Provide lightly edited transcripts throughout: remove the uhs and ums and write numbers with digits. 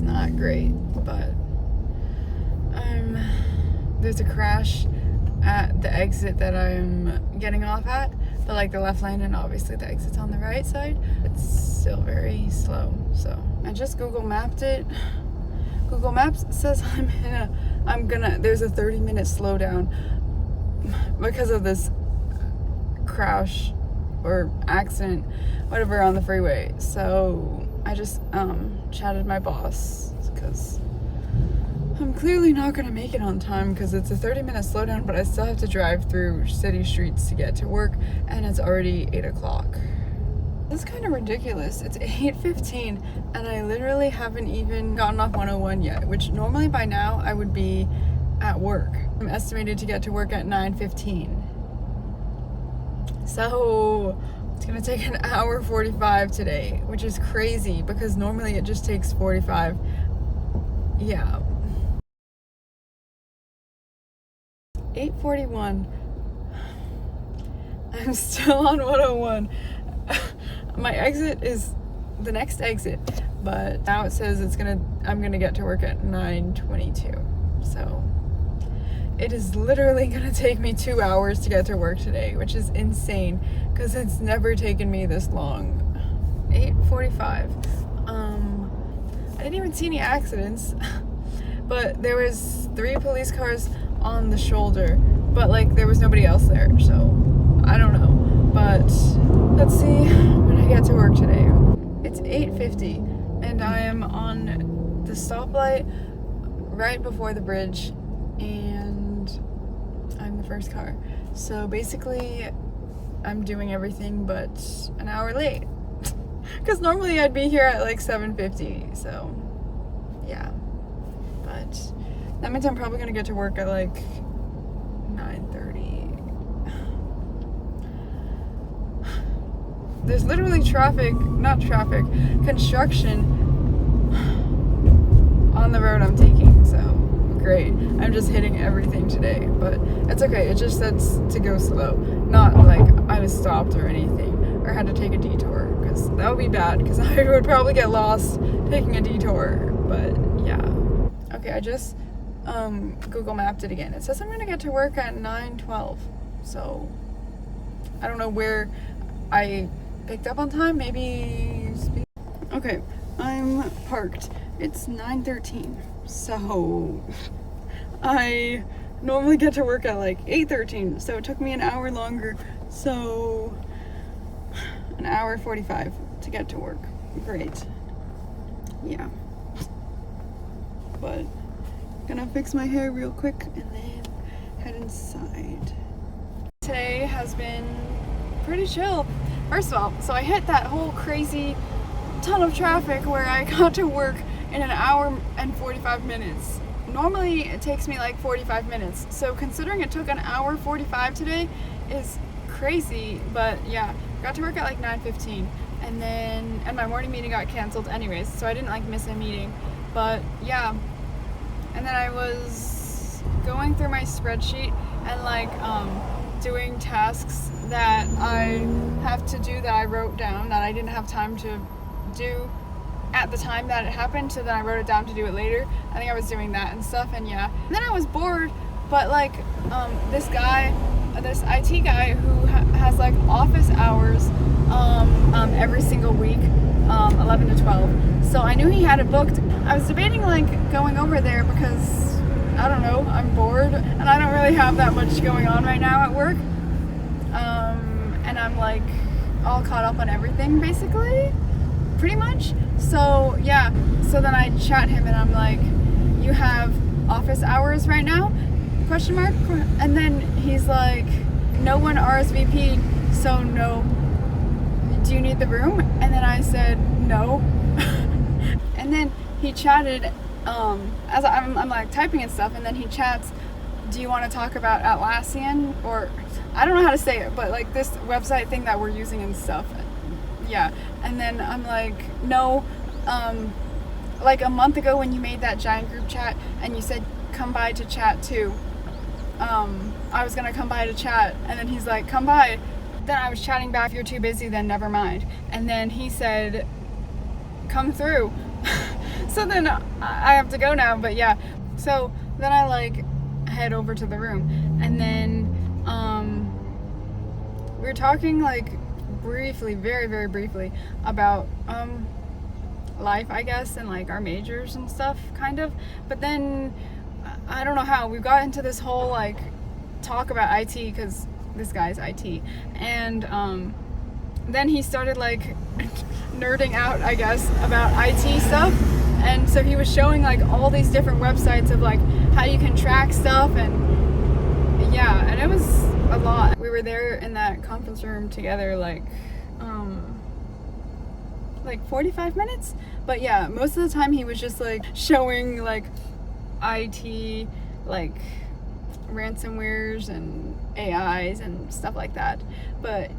not great, but there's a crash at the exit that I'm getting off at, but like the left lane, and obviously the exit's on the right side. It's still very slow, so I just Google mapped it. Google Maps says there's a 30-minute slowdown because of this crash or accident, whatever, on the freeway. So I just chatted my boss because I'm clearly not gonna make it on time because it's a 30-minute slowdown, but I still have to drive through city streets to get to work, and it's already 8 o'clock. This is kind of ridiculous. It's 8:15 and I literally haven't even gotten off 101 yet, which normally by now I would be at work. I'm estimated to get to work at 9:15. So it's gonna take an hour 45 today, which is crazy because normally it just takes 45. Yeah. 8:41. I'm still on 101. My exit is the next exit, but now it says I'm gonna get to work at 9:22. So it is literally gonna take me 2 hours to get to work today, which is insane because it's never taken me this long. 8:45. I didn't even see any accidents, but there was 3 police cars on the shoulder, but like there was nobody else there, so I don't know. But let's see when I get to work today. It's 8:50 and I am on the stoplight right before the bridge, and I'm the first car. So basically I'm doing everything but an hour late because normally I'd be here at like 7:50. So yeah, but that means I'm probably gonna get to work at like 9:30. There's literally construction on the road I'm taking, so great. I'm just hitting everything today, but it's okay. It just says to go slow, not like I was stopped or anything, or had to take a detour, because that would be bad, because I would probably get lost taking a detour, but yeah. Okay, I just Google mapped it again. It says I'm gonna get to work at 9:12, so I don't know where I picked up on time, maybe. Okay, I'm parked. It's 9:13, so I normally get to work at like 8:13, so it took me an hour longer, so an hour 45 to get to work. Great. Yeah. But gonna fix my hair real quick and then head inside. Today has been pretty chill. First of all, so I hit that whole crazy ton of traffic where I got to work in an hour and 45 minutes. Normally it takes me like 45 minutes. So considering it took an hour 45 today is crazy, but yeah, got to work at like 9:15 and my morning meeting got canceled anyways, so I didn't like miss a meeting. But yeah, and then I was going through my spreadsheet and like doing tasks that I have to do that I wrote down that I didn't have time to do at the time that it happened, so then I wrote it down to do it later. I think I was doing that and stuff, and yeah. And then I was bored, but like this IT guy who has like office hours every single week, 11 to 12. So I knew he had it booked. I was debating like going over there because I don't know, I'm bored and I don't really have that much going on right now at work. And I'm like all caught up on everything basically, pretty much. So yeah, so then I chat him and I'm like, you have office hours right now? ? And then he's like, no one RSVP'd, so no. Do you need the room? And then I said, no. And then he chatted, as I'm like typing and stuff, and then he chats, do you want to talk about Atlassian? Or, I don't know how to say it, but like this website thing that we're using and stuff. Yeah. And then I'm like, no, like a month ago when you made that giant group chat and you said, come by to chat too. I was gonna come by to chat, and then he's like, come by. Then I was chatting back, if you're too busy, then never mind. And then he said, come through. So then I have to go now, but yeah. So then I like head over to the room, and then we were talking like briefly, very, very briefly about life, I guess, and like our majors and stuff, kind of. But then I don't know how we got into this whole like talk about IT, because this guy's IT, and then he started like nerding out, I guess, about IT stuff. And so he was showing like all these different websites of like how you can track stuff, and yeah, and it was a lot. We were there in that conference room together like 45 minutes, but yeah, most of the time he was just like showing like IT, like ransomwares and AIs and stuff like that. But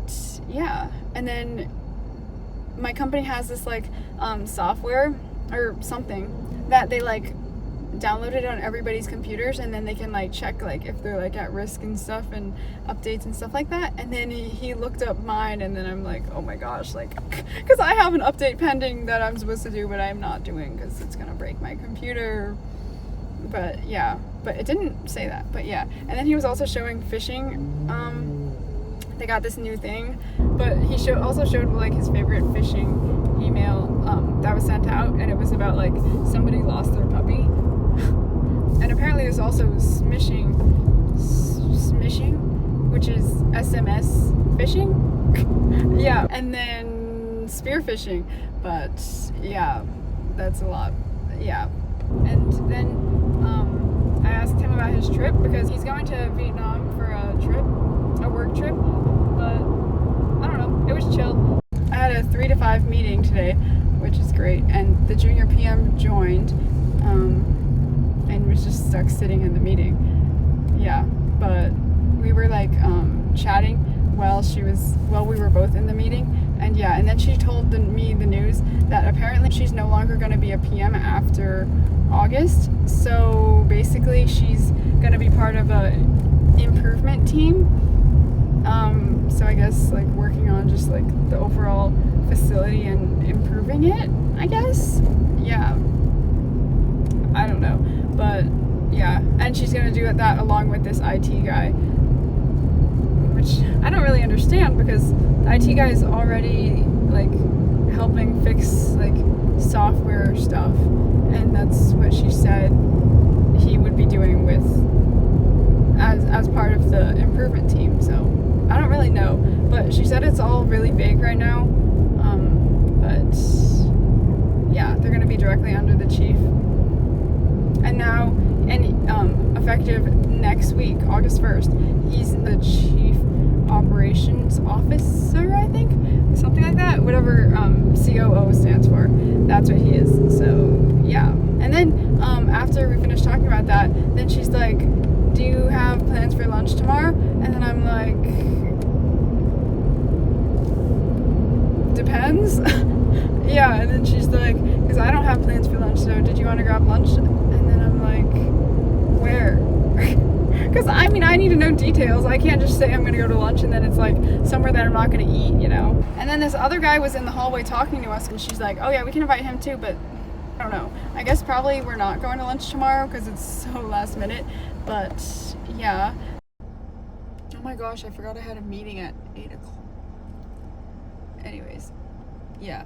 yeah, and then my company has this like software or something that they like downloaded on everybody's computers, and then they can like check like if they're like at risk and stuff, and updates and stuff like that. And then he looked up mine, and then I'm like, oh my gosh, like, because I have an update pending that I'm supposed to do, but I'm not doing because it's gonna break my computer. But yeah, but it didn't say that, but yeah. And then he was also showing phishing. They got this new thing, but he also showed like his favorite phishing email that was sent out, and it was about like somebody lost their puppy. And apparently there's also smishing, which is SMS phishing. Yeah, and then spear phishing. But yeah, that's a lot. Yeah, and then I asked him about his trip, because he's going to Vietnam for a work trip. But I don't know, it was chill. I had a 3 to 5 meeting today, which is great, and the junior PM joined. And was just stuck sitting in the meeting. Yeah, but we were like chatting while we were both in the meeting, and yeah, and then she told me the news that apparently she's no longer going to be a PM after August. So basically, she's going to be part of a improvement team. So I guess like working on just like the overall facility and improving it, I guess. Yeah. I don't know, but yeah, and she's gonna do that along with this IT guy, which I don't really understand, because the IT guy is already like helping fix like software stuff, and that's what she said he would be doing with as part of the improvement team. So I don't really know, but she said it's all really vague right now. But yeah, they're gonna be directly under the chief. And now, effective next week, August 1st, he's the Chief Operations Officer, I think? Something like that. Whatever COO stands for. That's what he is. So, yeah. And then, after we finished talking about that, then she's like, do you have plans for lunch tomorrow? And then I'm like, depends. Yeah, and then she's like, because I don't have plans for lunch, so did you want to grab lunch? And then I'm like, where? Because I mean, I need to know details. I can't just say I'm going to go to lunch and then it's like somewhere that I'm not going to eat, you know? And then this other guy was in the hallway talking to us, and she's like, oh yeah, we can invite him too, but I don't know. I guess probably we're not going to lunch tomorrow because it's so last minute, but yeah. Oh my gosh, I forgot I had a meeting at 8 o'clock. Anyways, yeah.